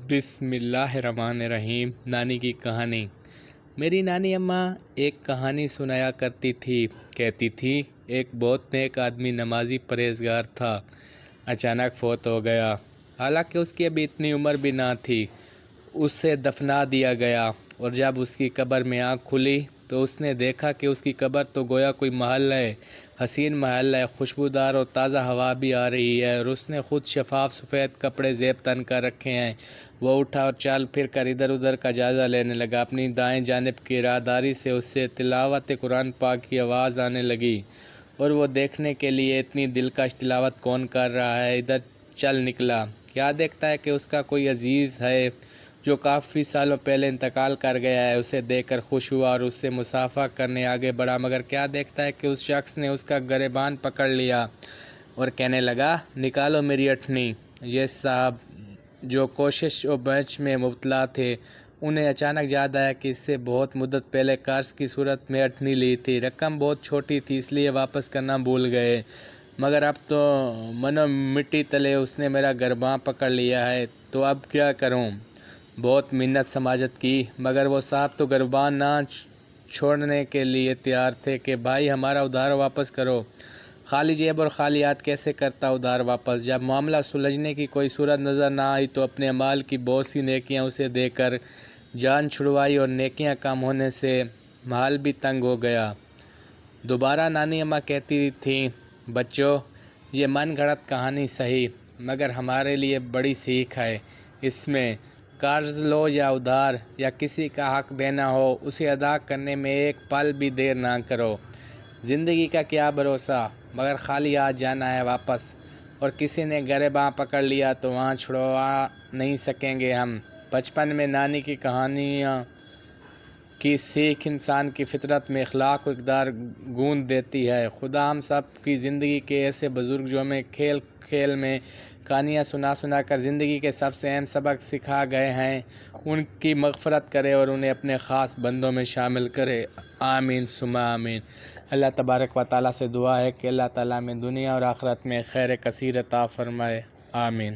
بسم اللہ الرحمن الرحیم۔ نانی کی کہانی۔ میری نانی اماں ایک کہانی سنایا کرتی تھی۔ کہتی تھی ایک بہت نیک آدمی نمازی پرہیزگار تھا، اچانک فوت ہو گیا۔ حالانکہ اس کی ابھی اتنی عمر بھی نہ تھی۔ اسے دفنا دیا گیا اور جب اس کی قبر میں آنکھ کھلی تو اس نے دیکھا کہ اس کی قبر تو گویا کوئی محل ہے، حسین محل ہے، خوشبودار اور تازہ ہوا بھی آ رہی ہے، اور اس نے خود شفاف سفید کپڑے زیب تن کر رکھے ہیں۔ وہ اٹھا اور چال پھر کر ادھر ادھر کا جائزہ لینے لگا۔ اپنی دائیں جانب کی راہداری سے اس سے تلاوت قرآن پاک کی آواز آنے لگی، اور وہ دیکھنے کے لیے اتنی دلکش تلاوت کون کر رہا ہے ادھر چل نکلا۔ کیا دیکھتا ہے کہ اس کا کوئی عزیز ہے جو کافی سالوں پہلے انتقال کر گیا ہے۔ اسے دیکھ کر خوش ہوا اور اس سے مصافحہ کرنے آگے بڑھا، مگر کیا دیکھتا ہے کہ اس شخص نے اس کا گریبان پکڑ لیا اور کہنے لگا، نکالو میری اٹھنی۔ یہ صاحب جو کوشش و بچ میں مبتلا تھے، انہیں اچانک یاد آیا کہ اس سے بہت مدت پہلے قرض کی صورت میں اٹھنی لی تھی۔ رقم بہت چھوٹی تھی، اس لیے واپس کرنا بھول گئے، مگر اب تو منو مٹی تلے اس نے میرا گریباں پکڑ لیا ہے، تو اب کیا کروں؟ بہت منت سماجت کی، مگر وہ صاحب تو گریباں نہ چھوڑنے کے لیے تیار تھے کہ بھائی ہمارا ادھار واپس کرو۔ خالی جیب اور خالی ہاتھ کیسے کرتا ادھار واپس؟ جب معاملہ سلجھنے کی کوئی صورت نظر نہ آئی تو اپنے اعمال کی بہت سی نیکیاں اسے دے کر جان چھڑوائی، اور نیکیاں کم ہونے سے مال بھی تنگ ہو گیا۔ دوبارہ نانی اماں کہتی تھیں، بچوں، یہ من گھڑت کہانی سہی، مگر ہمارے لیے بڑی سیکھ ہے اس میں۔ قرض لو یا ادھار یا کسی کا حق دینا ہو، اسے ادا کرنے میں ایک پل بھی دیر نہ کرو۔ زندگی کا کیا بھروسہ، مگر خالی ہاتھ جانا ہے واپس، اور کسی نے گریباں پکڑ لیا تو وہاں چھڑوا نہیں سکیں گے ہم۔ بچپن میں نانی کی کہانیاں کی سیکھ انسان کی فطرت میں اخلاق و اقدار گوند دیتی ہے۔ خدا ہم سب کی زندگی کے ایسے بزرگ جو ہمیں کھیل کھیل میں کہانیاں سنا سنا کر زندگی کے سب سے اہم سبق سکھا گئے ہیں، ان کی مغفرت کرے اور انہیں اپنے خاص بندوں میں شامل کرے۔ آمین ثم آمین۔ اللہ تبارک و تعالیٰ سے دعا ہے کہ اللہ تعالیٰ میں دنیا اور آخرت میں خیر کثیر عطا فرمائے۔ آمین۔